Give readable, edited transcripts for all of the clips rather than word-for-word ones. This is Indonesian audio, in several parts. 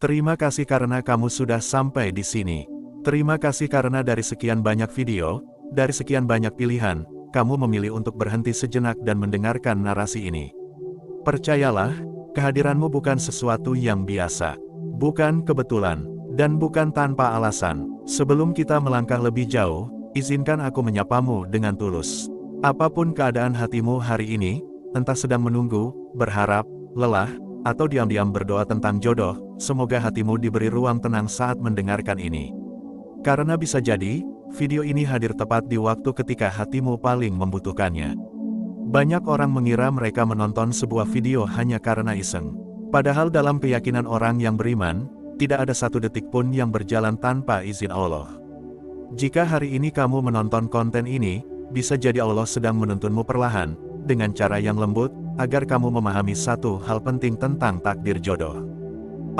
Terima kasih karena kamu sudah sampai di sini. Terima kasih karena dari sekian banyak video, dari sekian banyak pilihan, kamu memilih untuk berhenti sejenak dan mendengarkan narasi ini. Percayalah, kehadiranmu bukan sesuatu yang biasa, bukan kebetulan, dan bukan tanpa alasan. Sebelum kita melangkah lebih jauh, izinkan aku menyapamu dengan tulus. Apapun keadaan hatimu hari ini, entah sedang menunggu, berharap, lelah, atau diam-diam berdoa tentang jodoh, semoga hatimu diberi ruang tenang saat mendengarkan ini. Karena bisa jadi, video ini hadir tepat di waktu ketika hatimu paling membutuhkannya. Banyak orang mengira mereka menonton sebuah video hanya karena iseng. Padahal dalam keyakinan orang yang beriman, tidak ada satu detik pun yang berjalan tanpa izin Allah. Jika hari ini kamu menonton konten ini, bisa jadi Allah sedang menuntunmu perlahan, dengan cara yang lembut, agar kamu memahami satu hal penting tentang takdir jodoh.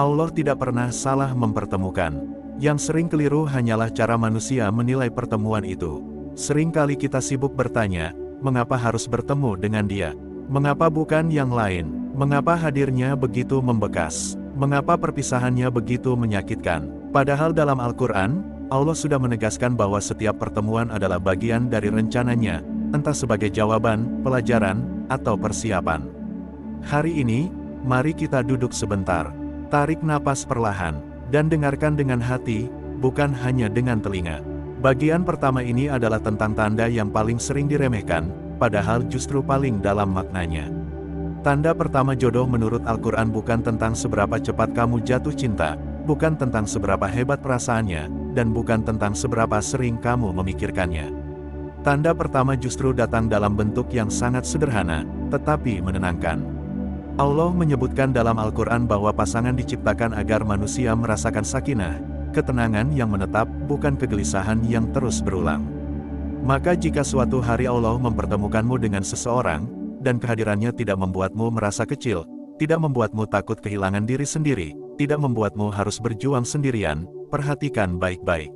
Allah tidak pernah salah mempertemukan. Yang sering keliru hanyalah cara manusia menilai pertemuan itu. Seringkali kita sibuk bertanya, mengapa harus bertemu dengan dia? Mengapa bukan yang lain? Mengapa hadirnya begitu membekas? Mengapa perpisahannya begitu menyakitkan? Padahal dalam Al-Quran, Allah sudah menegaskan bahwa setiap pertemuan adalah bagian dari rencananya, entah sebagai jawaban, pelajaran, atau persiapan. Hari ini, mari kita duduk sebentar, tarik napas perlahan, dan dengarkan dengan hati, bukan hanya dengan telinga. Bagian pertama ini adalah tentang tanda yang paling sering diremehkan, padahal justru paling dalam maknanya. Tanda pertama jodoh menurut Al-Quran bukan tentang seberapa cepat kamu jatuh cinta, bukan tentang seberapa hebat perasaannya, dan bukan tentang seberapa sering kamu memikirkannya. Tanda pertama justru datang dalam bentuk yang sangat sederhana, tetapi menenangkan. Allah menyebutkan dalam Al-Quran bahwa pasangan diciptakan agar manusia merasakan sakinah, ketenangan yang menetap, bukan kegelisahan yang terus berulang. Maka jika suatu hari Allah mempertemukanmu dengan seseorang, dan kehadirannya tidak membuatmu merasa kecil, tidak membuatmu takut kehilangan diri sendiri, tidak membuatmu harus berjuang sendirian, perhatikan baik-baik.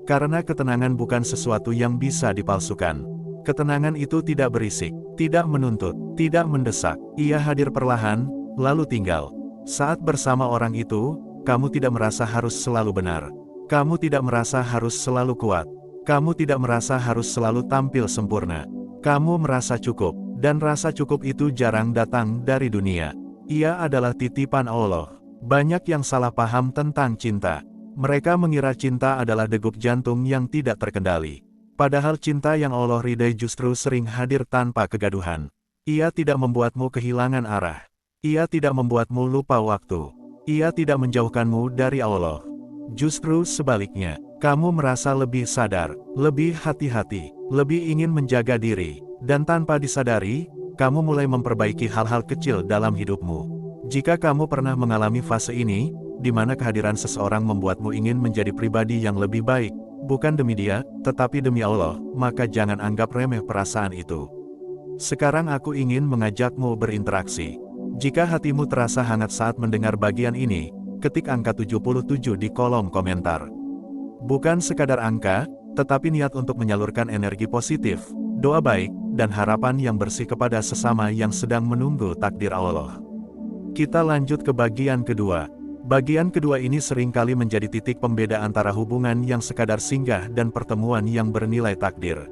Karena ketenangan bukan sesuatu yang bisa dipalsukan. Ketenangan itu tidak berisik, tidak menuntut, tidak mendesak. Ia hadir perlahan, lalu tinggal. Saat bersama orang itu, kamu tidak merasa harus selalu benar. Kamu tidak merasa harus selalu kuat. Kamu tidak merasa harus selalu tampil sempurna. Kamu merasa cukup, dan rasa cukup itu jarang datang dari dunia. Ia adalah titipan Allah. Banyak yang salah paham tentang cinta. Mereka mengira cinta adalah degup jantung yang tidak terkendali. Padahal cinta yang Allah ridai justru sering hadir tanpa kegaduhan. Ia tidak membuatmu kehilangan arah. Ia tidak membuatmu lupa waktu. Ia tidak menjauhkanmu dari Allah. Justru sebaliknya, kamu merasa lebih sadar, lebih hati-hati, lebih ingin menjaga diri, dan tanpa disadari, kamu mulai memperbaiki hal-hal kecil dalam hidupmu. Jika kamu pernah mengalami fase ini, di mana kehadiran seseorang membuatmu ingin menjadi pribadi yang lebih baik, bukan demi dia, tetapi demi Allah, maka jangan anggap remeh perasaan itu. Sekarang aku ingin mengajakmu berinteraksi. Jika hatimu terasa hangat saat mendengar bagian ini, ketik angka 77 di kolom komentar. Bukan sekadar angka, tetapi niat untuk menyalurkan energi positif, doa baik, dan harapan yang bersih kepada sesama yang sedang menunggu takdir Allah. Kita lanjut ke bagian kedua. Bagian kedua ini seringkali menjadi titik pembeda antara hubungan yang sekadar singgah dan pertemuan yang bernilai takdir.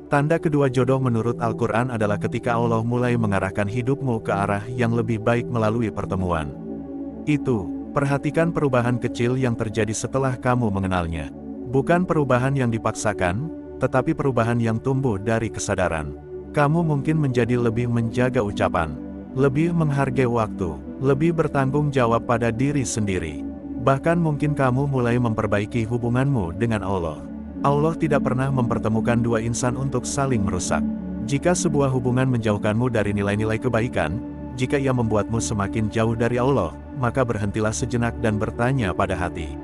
Tanda kedua jodoh menurut Al-Quran adalah ketika Allah mulai mengarahkan hidupmu ke arah yang lebih baik melalui pertemuan. Perhatikan perubahan kecil yang terjadi setelah kamu mengenalnya. Bukan perubahan yang dipaksakan, tetapi perubahan yang tumbuh dari kesadaran. Kamu mungkin menjadi lebih menjaga ucapan, lebih menghargai waktu, lebih bertanggung jawab pada diri sendiri. Bahkan mungkin kamu mulai memperbaiki hubunganmu dengan Allah. Allah tidak pernah mempertemukan dua insan untuk saling merusak. Jika sebuah hubungan menjauhkanmu dari nilai-nilai kebaikan, jika ia membuatmu semakin jauh dari Allah, maka berhentilah sejenak dan bertanya pada hati.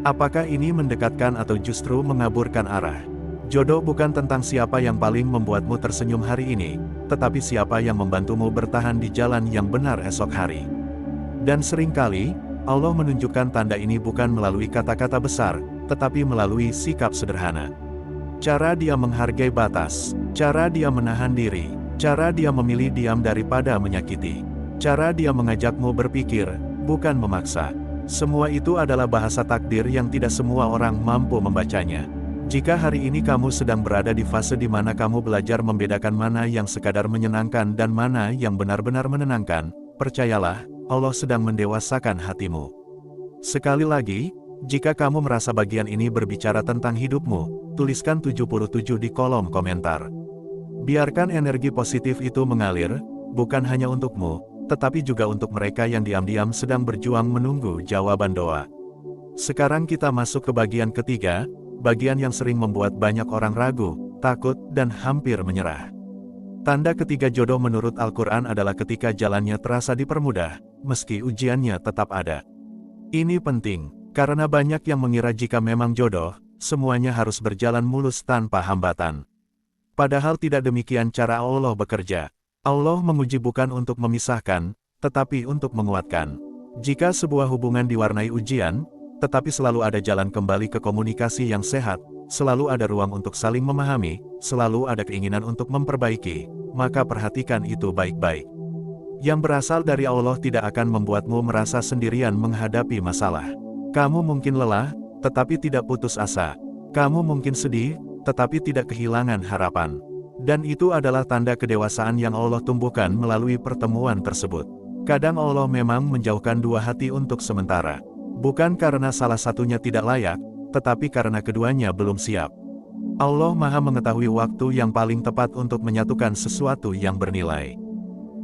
Apakah ini mendekatkan atau justru mengaburkan arah? Jodoh bukan tentang siapa yang paling membuatmu tersenyum hari ini, tetapi siapa yang membantumu bertahan di jalan yang benar esok hari. Dan seringkali, Allah menunjukkan tanda ini bukan melalui kata-kata besar, tetapi melalui sikap sederhana. Cara dia menghargai batas, cara dia menahan diri, cara dia memilih diam daripada menyakiti, cara dia mengajakmu berpikir, bukan memaksa, Semua itu adalah bahasa takdir yang tidak semua orang mampu membacanya. Jika hari ini kamu sedang berada di fase di mana kamu belajar membedakan mana yang sekadar menyenangkan dan mana yang benar-benar menenangkan, percayalah, Allah sedang mendewasakan hatimu. Sekali lagi, jika kamu merasa bagian ini berbicara tentang hidupmu, tuliskan 77 di kolom komentar. Biarkan energi positif itu mengalir, bukan hanya untukmu, tetapi juga untuk mereka yang diam-diam sedang berjuang menunggu jawaban doa. Sekarang kita masuk ke bagian ketiga, bagian yang sering membuat banyak orang ragu, takut, dan hampir menyerah. Tanda ketiga jodoh menurut Al-Quran adalah ketika jalannya terasa dipermudah, meski ujiannya tetap ada. Ini penting, karena banyak yang mengira jika memang jodoh, semuanya harus berjalan mulus tanpa hambatan. Padahal tidak demikian cara Allah bekerja. Allah menguji bukan untuk memisahkan, tetapi untuk menguatkan. Jika sebuah hubungan diwarnai ujian, tetapi selalu ada jalan kembali ke komunikasi yang sehat, selalu ada ruang untuk saling memahami, selalu ada keinginan untuk memperbaiki, maka perhatikan itu baik-baik. Yang berasal dari Allah tidak akan membuatmu merasa sendirian menghadapi masalah. Kamu mungkin lelah, tetapi tidak putus asa. Kamu mungkin sedih, tetapi tidak kehilangan harapan. Dan itu adalah tanda kedewasaan yang Allah tumbuhkan melalui pertemuan tersebut. Kadang Allah memang menjauhkan dua hati untuk sementara. Bukan karena salah satunya tidak layak, tetapi karena keduanya belum siap. Allah Maha mengetahui waktu yang paling tepat untuk menyatukan sesuatu yang bernilai.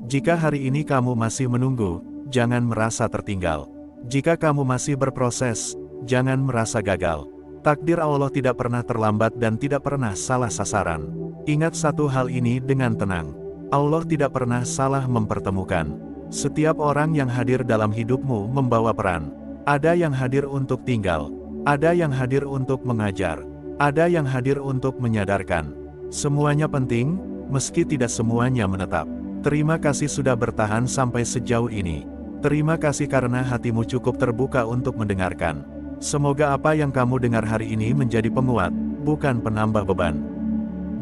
Jika hari ini kamu masih menunggu, jangan merasa tertinggal. Jika kamu masih berproses, jangan merasa gagal. Takdir Allah tidak pernah terlambat dan tidak pernah salah sasaran. Ingat satu hal ini dengan tenang. Allah tidak pernah salah mempertemukan. Setiap orang yang hadir dalam hidupmu membawa peran. Ada yang hadir untuk tinggal. Ada yang hadir untuk mengajar. Ada yang hadir untuk menyadarkan. Semuanya penting, meski tidak semuanya menetap. Terima kasih sudah bertahan sampai sejauh ini. Terima kasih karena hatimu cukup terbuka untuk mendengarkan. Semoga apa yang kamu dengar hari ini menjadi penguat, bukan penambah beban.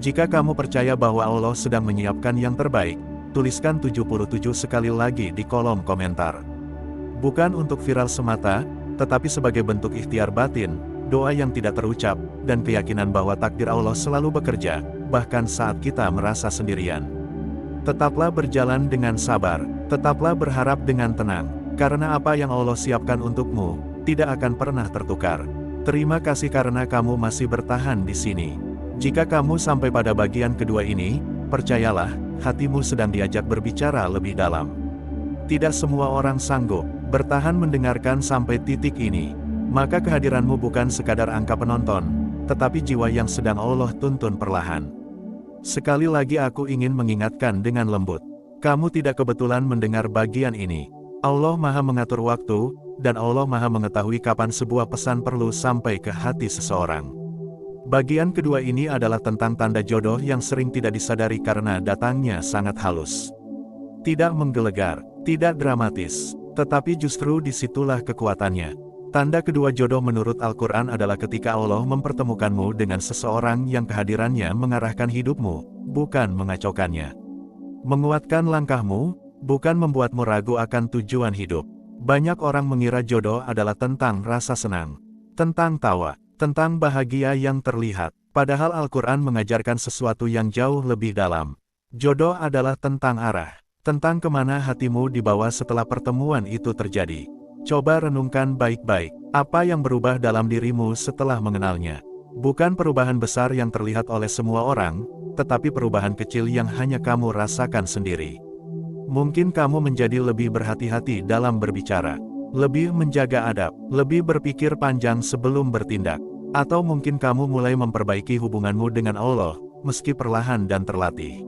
Jika kamu percaya bahwa Allah sedang menyiapkan yang terbaik, tuliskan 77 sekali lagi di kolom komentar. Bukan untuk viral semata, tetapi sebagai bentuk ikhtiar batin, doa yang tidak terucap, dan keyakinan bahwa takdir Allah selalu bekerja, bahkan saat kita merasa sendirian. Tetaplah berjalan dengan sabar, tetaplah berharap dengan tenang, karena apa yang Allah siapkan untukmu, tidak akan pernah tertukar. Terima kasih karena kamu masih bertahan di sini. Jika kamu sampai pada bagian kedua ini, percayalah, hatimu sedang diajak berbicara lebih dalam. Tidak semua orang sanggup bertahan mendengarkan sampai titik ini. Maka kehadiranmu bukan sekadar angka penonton, tetapi jiwa yang sedang Allah tuntun perlahan. Sekali lagi aku ingin mengingatkan dengan lembut. Kamu tidak kebetulan mendengar bagian ini. Allah Maha mengatur waktu, dan Allah Maha mengetahui kapan sebuah pesan perlu sampai ke hati seseorang. Bagian kedua ini adalah tentang tanda jodoh yang sering tidak disadari karena datangnya sangat halus. Tidak menggelegar, tidak dramatis, tetapi justru disitulah kekuatannya. Tanda kedua jodoh menurut Al-Quran adalah ketika Allah mempertemukanmu dengan seseorang yang kehadirannya mengarahkan hidupmu, bukan mengacaukannya. Menguatkan langkahmu, bukan membuatmu ragu akan tujuan hidup. Banyak orang mengira jodoh adalah tentang rasa senang, tentang tawa, tentang bahagia yang terlihat. Padahal Al-Quran mengajarkan sesuatu yang jauh lebih dalam. Jodoh adalah tentang arah, tentang kemana hatimu dibawa setelah pertemuan itu terjadi. Coba renungkan baik-baik, apa yang berubah dalam dirimu setelah mengenalnya. Bukan perubahan besar yang terlihat oleh semua orang, tetapi perubahan kecil yang hanya kamu rasakan sendiri. Mungkin kamu menjadi lebih berhati-hati dalam berbicara, lebih menjaga adab, lebih berpikir panjang sebelum bertindak. Atau mungkin kamu mulai memperbaiki hubunganmu dengan Allah, meski perlahan dan terlatih.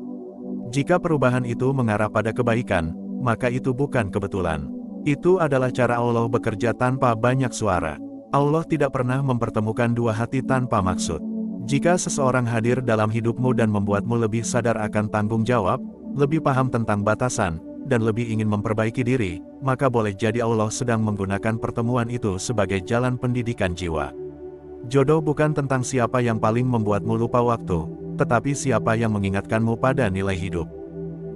Jika perubahan itu mengarah pada kebaikan, maka itu bukan kebetulan. Itu adalah cara Allah bekerja tanpa banyak suara. Allah tidak pernah mempertemukan dua hati tanpa maksud. Jika seseorang hadir dalam hidupmu dan membuatmu lebih sadar akan tanggung jawab, lebih paham tentang batasan, dan lebih ingin memperbaiki diri, maka boleh jadi Allah sedang menggunakan pertemuan itu sebagai jalan pendidikan jiwa. Jodoh bukan tentang siapa yang paling membuatmu lupa waktu, tetapi siapa yang mengingatkanmu pada nilai hidup.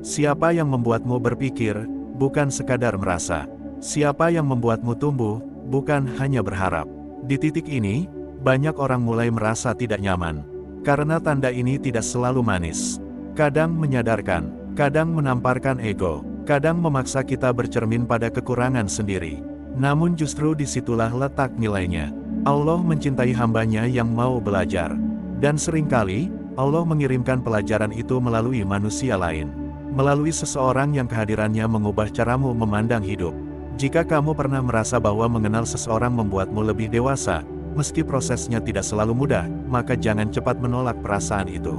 Siapa yang membuatmu berpikir, bukan sekadar merasa. Siapa yang membuatmu tumbuh, bukan hanya berharap. Di titik ini, banyak orang mulai merasa tidak nyaman. Karena tanda ini tidak selalu manis. Kadang menyadarkan, kadang menamparkan ego, kadang memaksa kita bercermin pada kekurangan sendiri. Namun justru disitulah letak nilainya. Allah mencintai hambanya yang mau belajar. Dan seringkali, Allah mengirimkan pelajaran itu melalui manusia lain. Melalui seseorang yang kehadirannya mengubah caramu memandang hidup. Jika kamu pernah merasa bahwa mengenal seseorang membuatmu lebih dewasa, meski prosesnya tidak selalu mudah, maka jangan cepat menolak perasaan itu.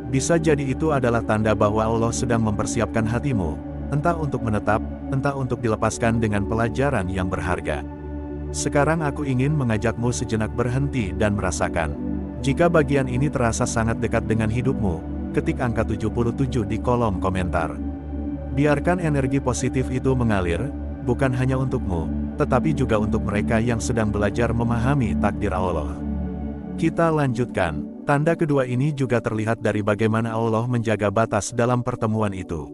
Bisa jadi itu adalah tanda bahwa Allah sedang mempersiapkan hatimu, entah untuk menetap, entah untuk dilepaskan dengan pelajaran yang berharga. Sekarang aku ingin mengajakmu sejenak berhenti dan merasakan. Jika bagian ini terasa sangat dekat dengan hidupmu, ketik angka 77 di kolom komentar. Biarkan energi positif itu mengalir, bukan hanya untukmu, tetapi juga untuk mereka yang sedang belajar memahami takdir Allah. Kita lanjutkan. Tanda kedua ini juga terlihat dari bagaimana Allah menjaga batas dalam pertemuan itu.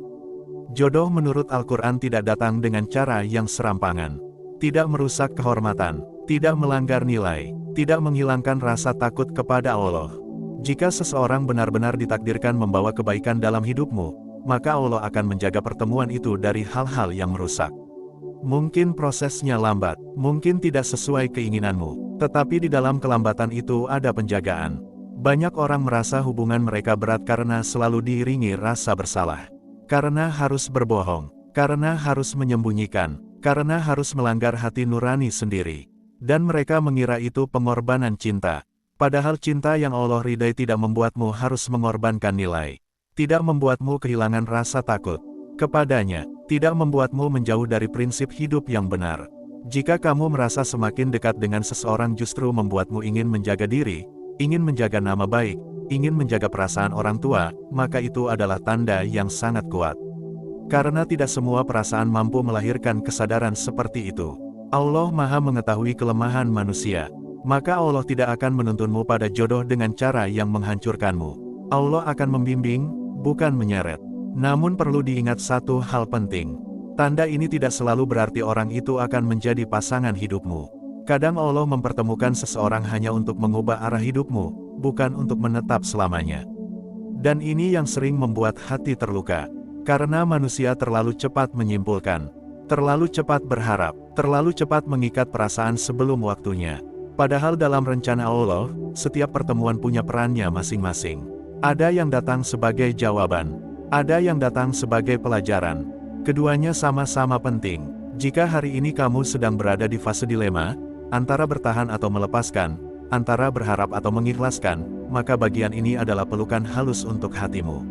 Jodoh menurut Al-Quran tidak datang dengan cara yang serampangan. Tidak merusak kehormatan, tidak melanggar nilai, tidak menghilangkan rasa takut kepada Allah. Jika seseorang benar-benar ditakdirkan membawa kebaikan dalam hidupmu, maka Allah akan menjaga pertemuan itu dari hal-hal yang merusak. Mungkin prosesnya lambat, mungkin tidak sesuai keinginanmu, tetapi di dalam kelambatan itu ada penjagaan. Banyak orang merasa hubungan mereka berat karena selalu diiringi rasa bersalah. Karena harus berbohong, karena harus menyembunyikan, karena harus melanggar hati nurani sendiri. Dan mereka mengira itu pengorbanan cinta. Padahal cinta yang Allah ridai tidak membuatmu harus mengorbankan nilai. Tidak membuatmu kehilangan rasa takut kepadanya, tidak membuatmu menjauh dari prinsip hidup yang benar. Jika kamu merasa semakin dekat dengan seseorang justru membuatmu ingin menjaga diri, ingin menjaga nama baik, ingin menjaga perasaan orang tua, maka itu adalah tanda yang sangat kuat. Karena tidak semua perasaan mampu melahirkan kesadaran seperti itu. Allah Maha mengetahui kelemahan manusia, maka Allah tidak akan menuntunmu pada jodoh dengan cara yang menghancurkanmu. Allah akan membimbing, bukan menyeret. Namun perlu diingat satu hal penting. Tanda ini tidak selalu berarti orang itu akan menjadi pasangan hidupmu. Kadang Allah mempertemukan seseorang hanya untuk mengubah arah hidupmu, bukan untuk menetap selamanya. Dan ini yang sering membuat hati terluka. Karena manusia terlalu cepat menyimpulkan, terlalu cepat berharap, terlalu cepat mengikat perasaan sebelum waktunya. Padahal dalam rencana Allah, setiap pertemuan punya perannya masing-masing. Ada yang datang sebagai jawaban, ada yang datang sebagai pelajaran. Keduanya sama-sama penting. Jika hari ini kamu sedang berada di fase dilema, antara bertahan atau melepaskan, antara berharap atau mengikhlaskan, maka bagian ini adalah pelukan halus untuk hatimu.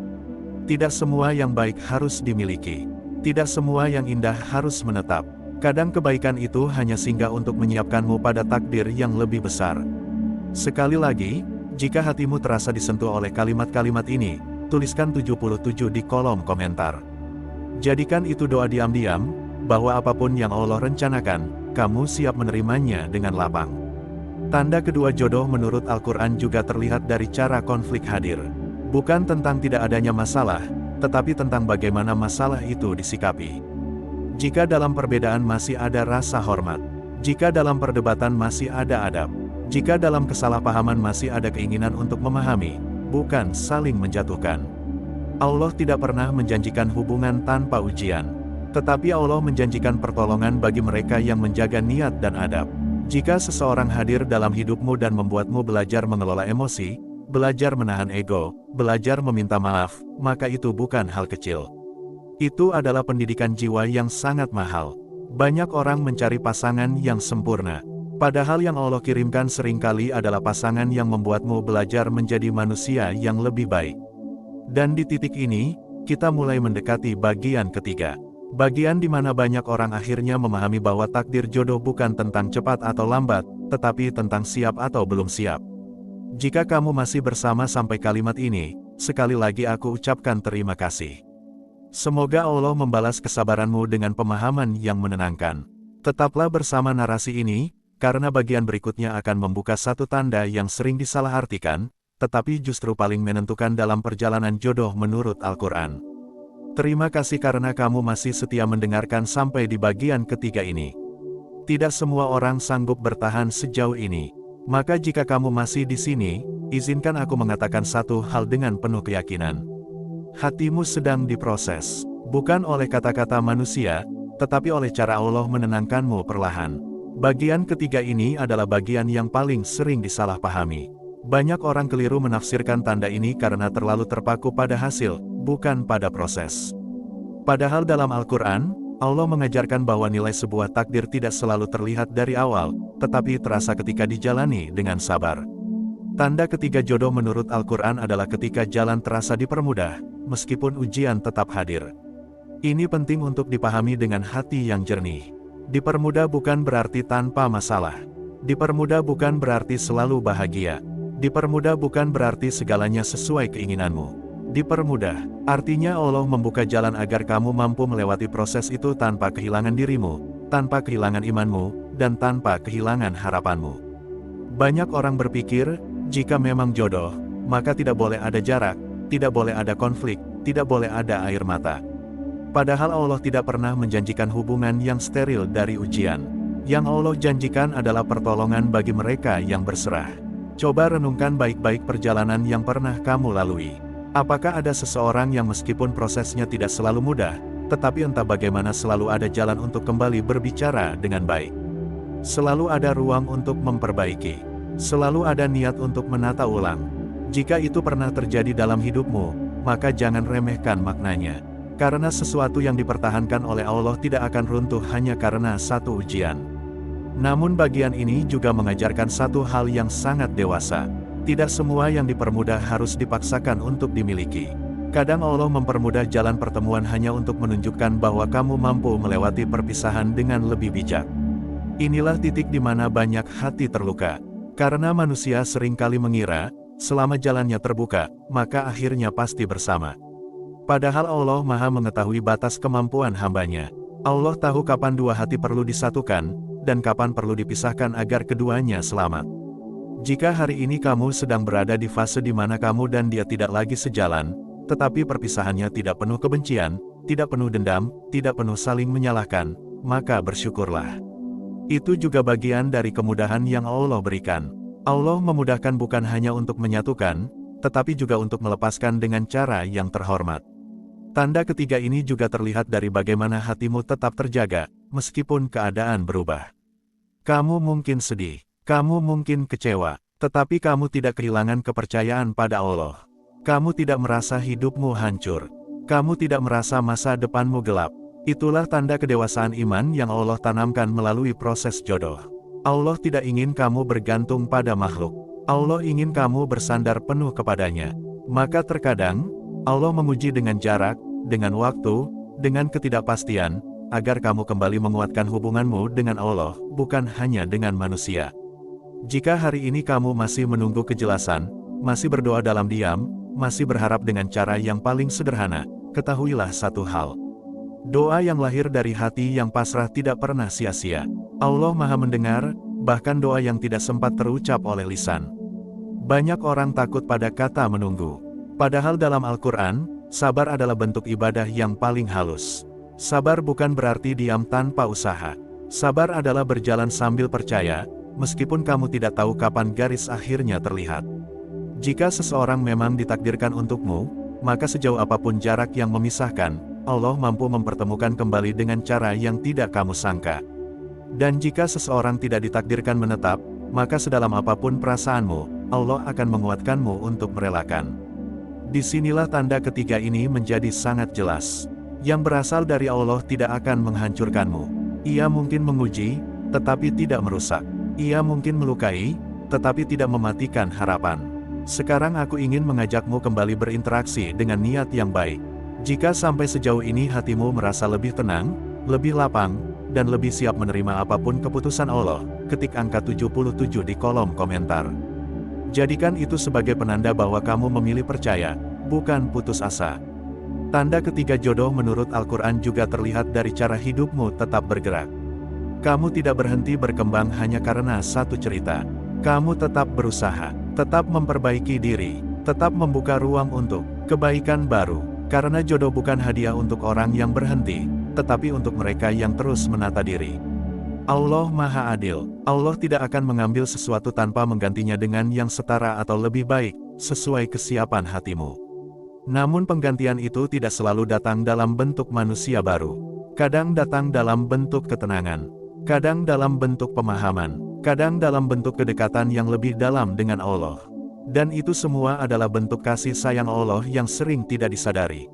Tidak semua yang baik harus dimiliki. Tidak semua yang indah harus menetap. Kadang kebaikan itu hanya singgah untuk menyiapkanmu pada takdir yang lebih besar. Sekali lagi, jika hatimu terasa disentuh oleh kalimat-kalimat ini, tuliskan 77 di kolom komentar. Jadikan itu doa diam-diam, bahwa apapun yang Allah rencanakan, kamu siap menerimanya dengan lapang. Tanda kedua jodoh menurut Al-Quran juga terlihat dari cara konflik hadir. Bukan tentang tidak adanya masalah, tetapi tentang bagaimana masalah itu disikapi. Jika dalam perbedaan masih ada rasa hormat, jika dalam perdebatan masih ada adab, jika dalam kesalahpahaman masih ada keinginan untuk memahami, bukan saling menjatuhkan. Allah tidak pernah menjanjikan hubungan tanpa ujian. Tetapi Allah menjanjikan pertolongan bagi mereka yang menjaga niat dan adab. Jika seseorang hadir dalam hidupmu dan membuatmu belajar mengelola emosi, belajar menahan ego, belajar meminta maaf, maka itu bukan hal kecil. Itu adalah pendidikan jiwa yang sangat mahal. Banyak orang mencari pasangan yang sempurna. Padahal yang Allah kirimkan seringkali adalah pasangan yang membuatmu belajar menjadi manusia yang lebih baik. Dan di titik ini, kita mulai mendekati bagian ketiga. Bagian di mana banyak orang akhirnya memahami bahwa takdir jodoh bukan tentang cepat atau lambat, tetapi tentang siap atau belum siap. Jika kamu masih bersama sampai kalimat ini, sekali lagi aku ucapkan terima kasih. Semoga Allah membalas kesabaranmu dengan pemahaman yang menenangkan. Tetaplah bersama narasi ini, karena bagian berikutnya akan membuka satu tanda yang sering disalahartikan, tetapi justru paling menentukan dalam perjalanan jodoh menurut Al-Quran. Terima kasih karena kamu masih setia mendengarkan sampai di bagian ketiga ini. Tidak semua orang sanggup bertahan sejauh ini. Maka jika kamu masih di sini, izinkan aku mengatakan satu hal dengan penuh keyakinan. Hatimu sedang diproses, bukan oleh kata-kata manusia, tetapi oleh cara Allah menenangkanmu perlahan. Bagian ketiga ini adalah bagian yang paling sering disalahpahami. Banyak orang keliru menafsirkan tanda ini karena terlalu terpaku pada hasil, bukan pada proses. Padahal dalam Al-Quran, Allah mengajarkan bahwa nilai sebuah takdir tidak selalu terlihat dari awal, tetapi terasa ketika dijalani dengan sabar. Tanda ketiga jodoh menurut Al-Quran adalah ketika jalan terasa dipermudah, meskipun ujian tetap hadir. Ini penting untuk dipahami dengan hati yang jernih. Dipermudah bukan berarti tanpa masalah. Dipermudah bukan berarti selalu bahagia. Dipermudah bukan berarti segalanya sesuai keinginanmu. Dipermudah, artinya Allah membuka jalan agar kamu mampu melewati proses itu tanpa kehilangan dirimu, tanpa kehilangan imanmu, dan tanpa kehilangan harapanmu. Banyak orang berpikir, jika memang jodoh, maka tidak boleh ada jarak, tidak boleh ada konflik, tidak boleh ada air mata. Padahal Allah tidak pernah menjanjikan hubungan yang steril dari ujian. Yang Allah janjikan adalah pertolongan bagi mereka yang berserah. Coba renungkan baik-baik perjalanan yang pernah kamu lalui. Apakah ada seseorang yang meskipun prosesnya tidak selalu mudah, tetapi entah bagaimana selalu ada jalan untuk kembali berbicara dengan baik? Selalu ada ruang untuk memperbaiki. Selalu ada niat untuk menata ulang. Jika itu pernah terjadi dalam hidupmu, maka jangan remehkan maknanya. Karena sesuatu yang dipertahankan oleh Allah tidak akan runtuh hanya karena satu ujian. Namun bagian ini juga mengajarkan satu hal yang sangat dewasa. Tidak semua yang dipermudah harus dipaksakan untuk dimiliki. Kadang Allah mempermudah jalan pertemuan hanya untuk menunjukkan bahwa kamu mampu melewati perpisahan dengan lebih bijak. Inilah titik di mana banyak hati terluka. Karena manusia seringkali mengira, selama jalannya terbuka, maka akhirnya pasti bersama. Padahal Allah Maha mengetahui batas kemampuan hambanya. Allah tahu kapan dua hati perlu disatukan, dan kapan perlu dipisahkan agar keduanya selamat. Jika hari ini kamu sedang berada di fase di mana kamu dan dia tidak lagi sejalan, tetapi perpisahannya tidak penuh kebencian, tidak penuh dendam, tidak penuh saling menyalahkan, maka bersyukurlah. Itu juga bagian dari kemudahan yang Allah berikan. Allah memudahkan bukan hanya untuk menyatukan, tetapi juga untuk melepaskan dengan cara yang terhormat. Tanda ketiga ini juga terlihat dari bagaimana hatimu tetap terjaga, meskipun keadaan berubah. Kamu mungkin sedih, kamu mungkin kecewa, tetapi kamu tidak kehilangan kepercayaan pada Allah. Kamu tidak merasa hidupmu hancur. Kamu tidak merasa masa depanmu gelap. Itulah tanda kedewasaan iman yang Allah tanamkan melalui proses jodoh. Allah tidak ingin kamu bergantung pada makhluk. Allah ingin kamu bersandar penuh kepadanya. Maka terkadang, Allah menguji dengan jarak, dengan waktu, dengan ketidakpastian, agar kamu kembali menguatkan hubunganmu dengan Allah, bukan hanya dengan manusia. Jika hari ini kamu masih menunggu kejelasan, masih berdoa dalam diam, masih berharap dengan cara yang paling sederhana, ketahuilah satu hal. Doa yang lahir dari hati yang pasrah tidak pernah sia-sia. Allah Maha mendengar, bahkan doa yang tidak sempat terucap oleh lisan. Banyak orang takut pada kata menunggu. Padahal dalam Al-Quran, sabar adalah bentuk ibadah yang paling halus. Sabar bukan berarti diam tanpa usaha. Sabar adalah berjalan sambil percaya, meskipun kamu tidak tahu kapan garis akhirnya terlihat. Jika seseorang memang ditakdirkan untukmu, maka sejauh apapun jarak yang memisahkan, Allah mampu mempertemukan kembali dengan cara yang tidak kamu sangka. Dan jika seseorang tidak ditakdirkan menetap, maka sedalam apapun perasaanmu, Allah akan menguatkanmu untuk merelakan. Disinilah tanda ketiga ini menjadi sangat jelas. Yang berasal dari Allah tidak akan menghancurkanmu. Ia mungkin menguji, tetapi tidak merusak. Ia mungkin melukai, tetapi tidak mematikan harapan. Sekarang aku ingin mengajakmu kembali berinteraksi dengan niat yang baik. Jika sampai sejauh ini hatimu merasa lebih tenang, lebih lapang, dan lebih siap menerima apapun keputusan Allah, ketik angka 77 di kolom komentar. Jadikan itu sebagai penanda bahwa kamu memilih percaya, bukan putus asa. Tanda ketiga jodoh menurut Al-Quran juga terlihat dari cara hidupmu tetap bergerak. Kamu tidak berhenti berkembang hanya karena satu cerita. Kamu tetap berusaha, tetap memperbaiki diri, tetap membuka ruang untuk kebaikan baru. Karena jodoh bukan hadiah untuk orang yang berhenti, tetapi untuk mereka yang terus menata diri. Allah Maha Adil. Allah tidak akan mengambil sesuatu tanpa menggantinya dengan yang setara atau lebih baik, sesuai kesiapan hatimu. Namun penggantian itu tidak selalu datang dalam bentuk manusia baru. Kadang datang dalam bentuk ketenangan. Kadang dalam bentuk pemahaman. Kadang dalam bentuk kedekatan yang lebih dalam dengan Allah. Dan itu semua adalah bentuk kasih sayang Allah yang sering tidak disadari.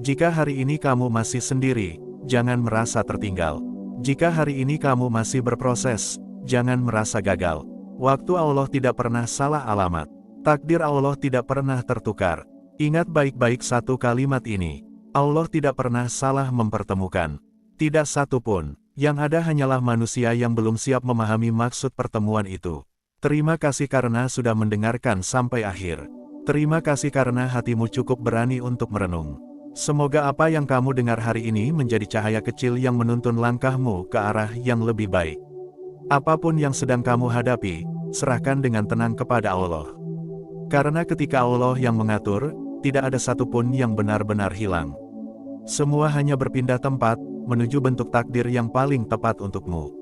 Jika hari ini kamu masih sendiri, jangan merasa tertinggal. Jika hari ini kamu masih berproses, jangan merasa gagal. Waktu Allah tidak pernah salah alamat. Takdir Allah tidak pernah tertukar. Ingat baik-baik satu kalimat ini. Allah tidak pernah salah mempertemukan. Tidak satu pun. Yang ada hanyalah manusia yang belum siap memahami maksud pertemuan itu. Terima kasih karena sudah mendengarkan sampai akhir. Terima kasih karena hatimu cukup berani untuk merenung. Semoga apa yang kamu dengar hari ini menjadi cahaya kecil yang menuntun langkahmu ke arah yang lebih baik. Apapun yang sedang kamu hadapi, serahkan dengan tenang kepada Allah. Karena ketika Allah yang mengatur, tidak ada satupun yang benar-benar hilang. Semua hanya berpindah tempat, menuju bentuk takdir yang paling tepat untukmu.